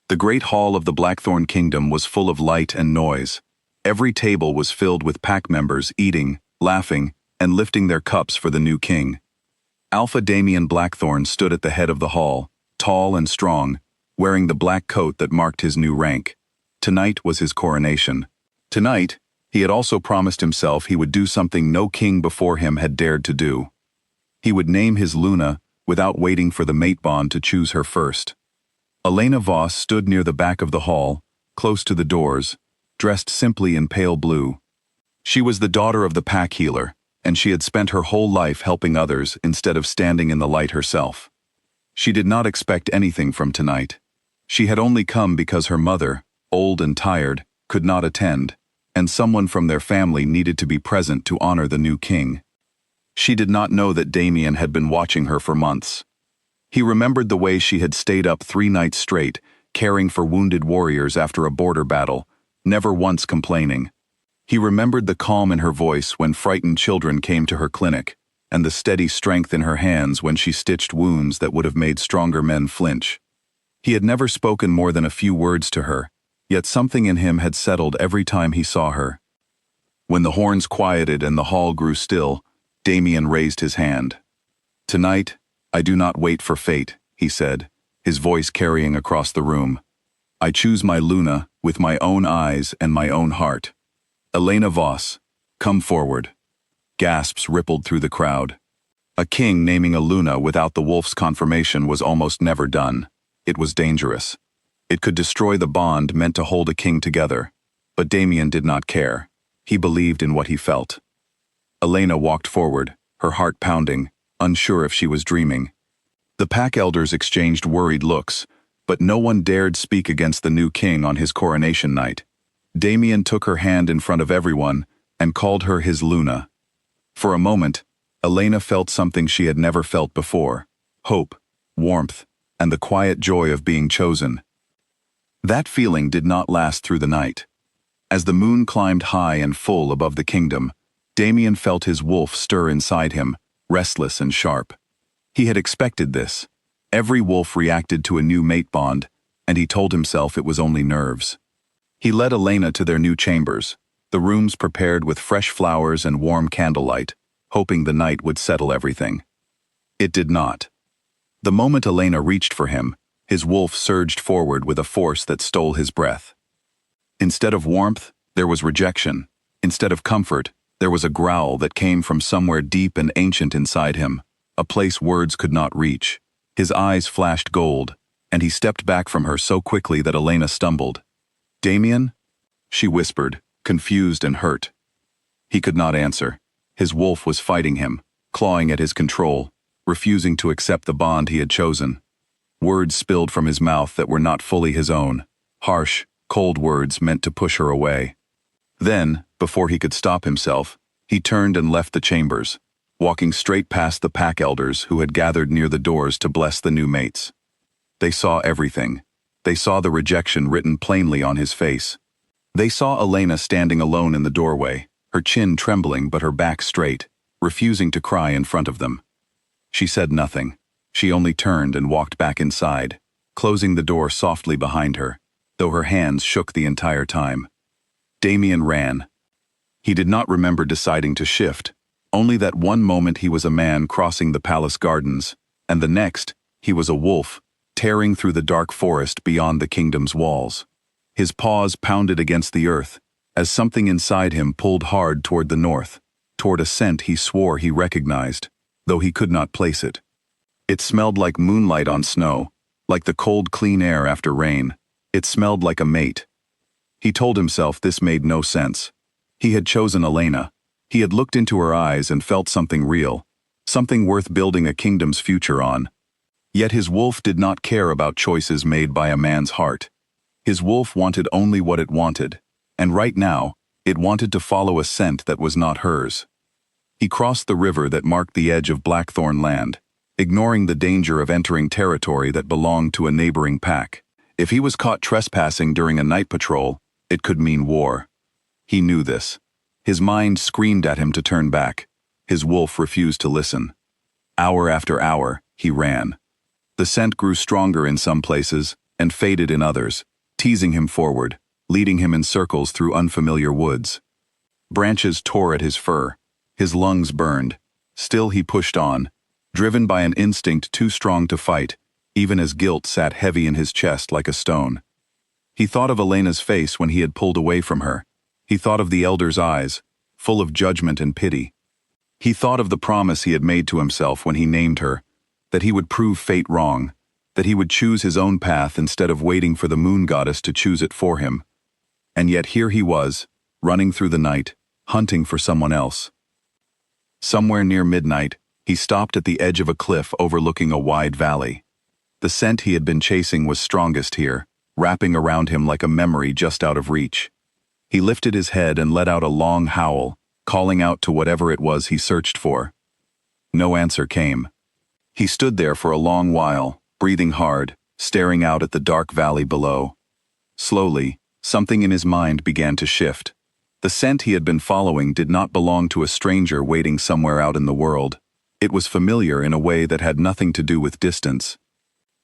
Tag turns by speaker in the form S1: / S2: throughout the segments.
S1: The great hall of the Blackthorn Kingdom was full of light and noise. Every table was filled with pack members eating, laughing, and lifting their cups for the new king. Alpha Damien Blackthorn stood at the head of the hall, tall and strong, wearing the black coat that marked his new rank. Tonight was his coronation. Tonight, he had also promised himself he would do something no king before him had dared to do. He would name his Luna without waiting for the mate bond to choose her first. Elena Voss stood near the back of the hall, close to the doors, dressed simply in pale blue. She was the daughter of the pack healer, and she had spent her whole life helping others instead of standing in the light herself. She did not expect anything from tonight. She had only come because her mother, old and tired, could not attend, and someone from their family needed to be present to honor the new king. She did not know that Damien had been watching her for months. He remembered the way she had stayed up 3 nights straight, caring for wounded warriors after a border battle, never once complaining. He remembered the calm in her voice when frightened children came to her clinic, and the steady strength in her hands when she stitched wounds that would have made stronger men flinch. He had never spoken more than a few words to her, yet something in him had settled every time he saw her. When the horns quieted and the hall grew still, Damien raised his hand. "Tonight, I do not wait for fate," he said, his voice carrying across the room. "I choose my Luna with my own eyes and my own heart. Elena Voss, come forward." Gasps rippled through the crowd. A king naming a Luna without the wolf's confirmation was almost never done. It was dangerous. It could destroy the bond meant to hold a king together. But Damien did not care. He believed in what he felt. Elena walked forward, her heart pounding, unsure if she was dreaming. The pack elders exchanged worried looks, but no one dared speak against the new king on his coronation night. Damien took her hand in front of everyone and called her his Luna. For a moment, Elena felt something she had never felt before: hope, warmth, and the quiet joy of being chosen. That feeling did not last through the night. As the moon climbed high and full above the kingdom, Damien felt his wolf stir inside him, restless and sharp. He had expected this. Every wolf reacted to a new mate bond, and he told himself it was only nerves. He led Elena to their new chambers, the rooms prepared with fresh flowers and warm candlelight, hoping the night would settle everything. It did not. The moment Elena reached for him, his wolf surged forward with a force that stole his breath. Instead of warmth, there was rejection. Instead of comfort, there was a growl that came from somewhere deep and ancient inside him, a place words could not reach. His eyes flashed gold, and he stepped back from her so quickly that Elena stumbled. "Damien?" she whispered, confused and hurt. He could not answer. His wolf was fighting him, clawing at his control, refusing to accept the bond he had chosen. Words spilled from his mouth that were not fully his own, harsh, cold words meant to push her away. Then, before he could stop himself, he turned and left the chambers, walking straight past the pack elders who had gathered near the doors to bless the new mates. They saw everything. They saw the rejection written plainly on his face. They saw Elena standing alone in the doorway, her chin trembling but her back straight, refusing to cry in front of them. She said nothing. She only turned and walked back inside, closing the door softly behind her, though her hands shook the entire time. Damien ran. He did not remember deciding to shift, only that one moment he was a man crossing the palace gardens, and the next, he was a wolf, tearing through the dark forest beyond the kingdom's walls. His paws pounded against the earth, as something inside him pulled hard toward the north, toward a scent he swore he recognized, though he could not place it. It smelled like moonlight on snow, like the cold, clean air after rain. It smelled like a mate. He told himself this made no sense. He had chosen Elena. He had looked into her eyes and felt something real, something worth building a kingdom's future on. Yet his wolf did not care about choices made by a man's heart. His wolf wanted only what it wanted, and right now, it wanted to follow a scent that was not hers. He crossed the river that marked the edge of Blackthorn land, ignoring the danger of entering territory that belonged to a neighboring pack. If he was caught trespassing during a night patrol, it could mean war. He knew this. His mind screamed at him to turn back. His wolf refused to listen. Hour after hour, he ran. The scent grew stronger in some places, and faded in others, teasing him forward, leading him in circles through unfamiliar woods. Branches tore at his fur. His lungs burned. Still he pushed on, driven by an instinct too strong to fight, even as guilt sat heavy in his chest like a stone. He thought of Elena's face when he had pulled away from her. He thought of the elder's eyes, full of judgment and pity. He thought of the promise he had made to himself when he named her, that he would prove fate wrong, that he would choose his own path instead of waiting for the moon goddess to choose it for him. And yet here he was, running through the night, hunting for someone else. Somewhere near midnight, he stopped at the edge of a cliff overlooking a wide valley. The scent he had been chasing was strongest here, wrapping around him like a memory just out of reach. He lifted his head and let out a long howl, calling out to whatever it was he searched for. No answer came. He stood there for a long while, breathing hard, staring out at the dark valley below. Slowly, something in his mind began to shift. The scent he had been following did not belong to a stranger waiting somewhere out in the world. It was familiar in a way that had nothing to do with distance.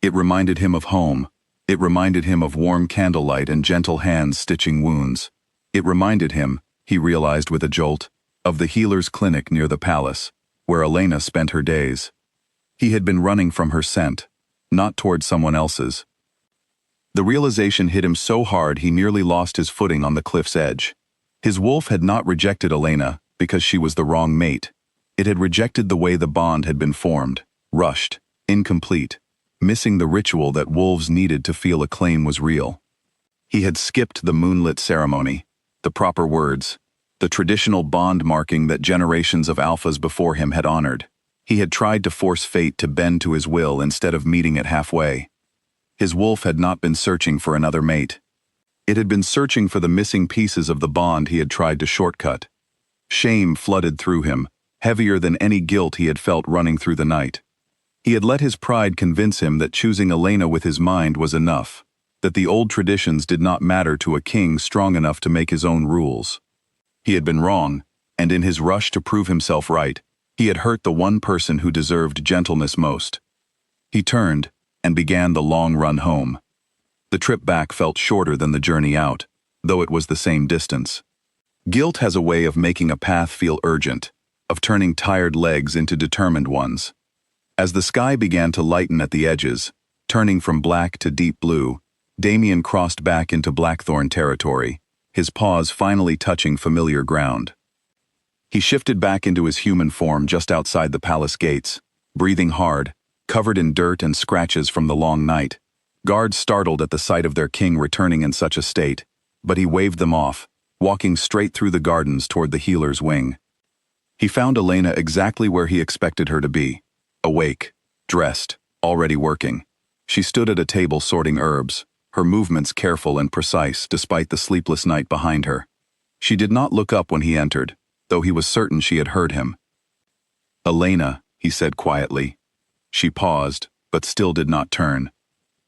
S1: It reminded him of home. It reminded him of warm candlelight and gentle hands stitching wounds. It reminded him, he realized with a jolt, of the healer's clinic near the palace, where Elena spent her days. He had been running from her scent, not toward someone else's. The realization hit him so hard he nearly lost his footing on the cliff's edge. His wolf had not rejected Elena because she was the wrong mate. It had rejected the way the bond had been formed, rushed, incomplete, missing the ritual that wolves needed to feel a claim was real. He had skipped the moonlit ceremony, the proper words, the traditional bond marking that generations of alphas before him had honored. He had tried to force fate to bend to his will instead of meeting it halfway. His wolf had not been searching for another mate. It had been searching for the missing pieces of the bond he had tried to shortcut. Shame flooded through him, heavier than any guilt he had felt running through the night. He had let his pride convince him that choosing Elena with his mind was enough, that the old traditions did not matter to a king strong enough to make his own rules. He had been wrong, and in his rush to prove himself right, he had hurt the one person who deserved gentleness most. He turned and began the long run home. The trip back felt shorter than the journey out, though it was the same distance. Guilt has a way of making a path feel urgent, of turning tired legs into determined ones. As the sky began to lighten at the edges, turning from black to deep blue, Damien crossed back into Blackthorn territory, his paws finally touching familiar ground. He shifted back into his human form just outside the palace gates, breathing hard, covered in dirt and scratches from the long night. Guards startled at the sight of their king returning in such a state, but he waved them off, walking straight through the gardens toward the healer's wing. He found Elena exactly where he expected her to be, awake, dressed, already working. She stood at a table sorting herbs, her movements careful and precise despite the sleepless night behind her. She did not look up when he entered, though he was certain she had heard him. "Elena," he said quietly. She paused, but still did not turn.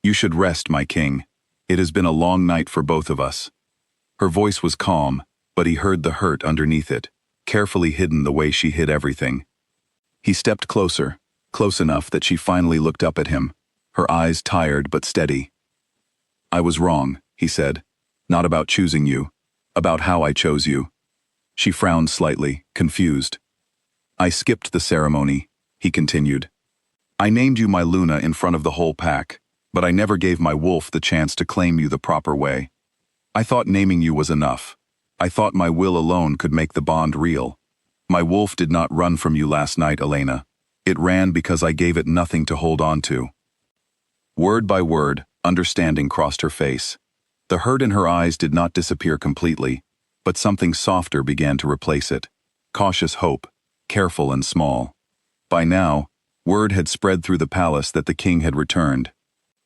S1: "You should rest, my king. It has been a long night for both of us." Her voice was calm, but he heard the hurt underneath it, carefully hidden the way she hid everything. He stepped closer, close enough that she finally looked up at him, her eyes tired but steady. "I was wrong," he said. "Not about choosing you, about how I chose you." She frowned slightly, confused. "I skipped the ceremony," he continued. "I named you my Luna in front of the whole pack, but I never gave my wolf the chance to claim you the proper way. I thought naming you was enough. I thought my will alone could make the bond real. My wolf did not run from you last night, Elena. It ran because I gave it nothing to hold on to." Word by word, understanding crossed her face. The hurt in her eyes did not disappear completely, but something softer began to replace it. Cautious hope, careful and small. By now, word had spread through the palace that the king had returned.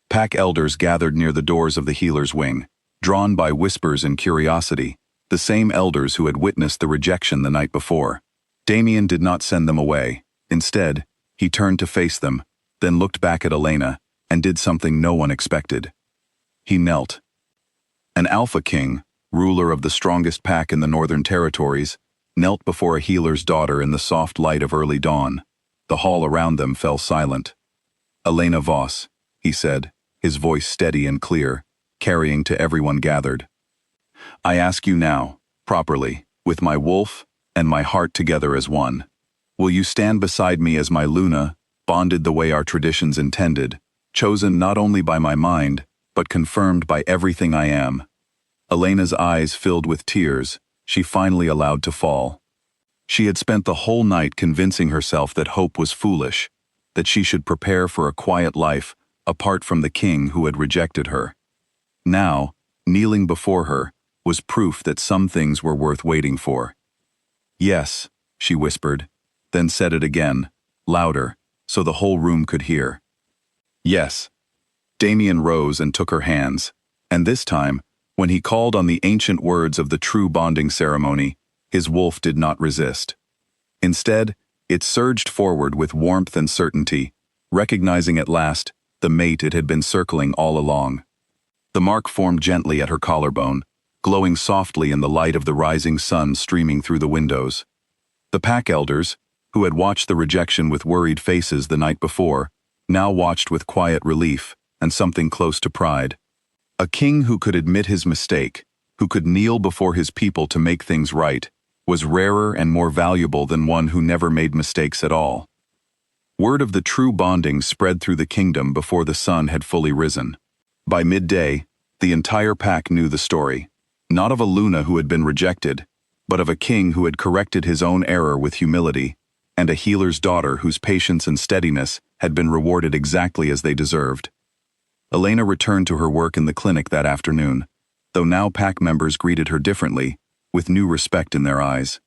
S1: Pack elders gathered near the doors of the healer's wing, drawn by whispers and curiosity, the same elders who had witnessed the rejection the night before. Damien did not send them away. Instead, he turned to face them, then looked back at Elena, and did something no one expected. He knelt. An Alpha King, ruler of the strongest pack in the Northern Territories, knelt before a healer's daughter in the soft light of early dawn. The hall around them fell silent. "Elena Voss," he said, his voice steady and clear, carrying to everyone gathered. I ask you now, properly, with my wolf and my heart together as one. Will you stand beside me as my Luna, bonded the way our traditions intended, chosen not only by my mind, but confirmed by everything I am? Elena's eyes filled with tears, she finally allowed to fall. She had spent the whole night convincing herself that hope was foolish, that she should prepare for a quiet life apart from the king who had rejected her. Now, kneeling before her, was proof that some things were worth waiting for. Yes, she whispered, then said it again, louder, so the whole room could hear. Yes. Damien rose and took her hands, and this time, when he called on the ancient words of the true bonding ceremony, his wolf did not resist. Instead, it surged forward with warmth and certainty, recognizing at last the mate it had been circling all along. The mark formed gently at her collarbone, glowing softly in the light of the rising sun streaming through the windows. The pack elders, who had watched the rejection with worried faces the night before, now watched with quiet relief and something close to pride. A king who could admit his mistake, who could kneel before his people to make things right, was rarer and more valuable than one who never made mistakes at all. Word of the true bonding spread through the kingdom before the sun had fully risen. By midday, the entire pack knew the story, not of a Luna who had been rejected, but of a king who had corrected his own error with humility, and a healer's daughter whose patience and steadiness had been rewarded exactly as they deserved. Elena returned to her work in the clinic that afternoon, though now pack members greeted her differently, with new respect in their eyes.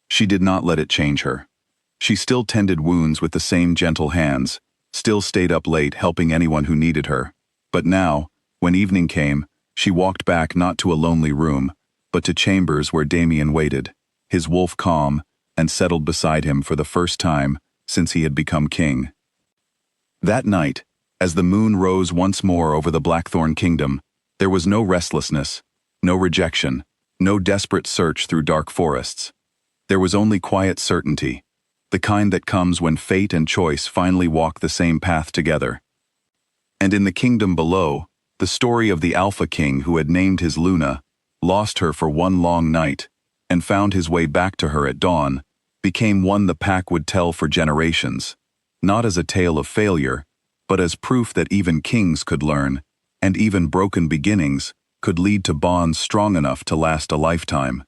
S1: She did not let it change her. She still tended wounds with the same gentle hands, still stayed up late helping anyone who needed her. But now, when evening came, she walked back not to a lonely room, but to chambers where Damien waited, his wolf calm, and settled beside him for the first time since he had become king. That night, as the moon rose once more over the Blackthorn kingdom, there was no restlessness, no rejection, no desperate search through dark forests. There was only quiet certainty, the kind that comes when fate and choice finally walk the same path together. And in the kingdom below, the story of the Alpha King who had named his Luna, lost her for one long night, and found his way back to her at dawn, became one the pack would tell for generations, not as a tale of failure, but as proof that even kings could learn, and even broken beginnings could lead to bonds strong enough to last a lifetime.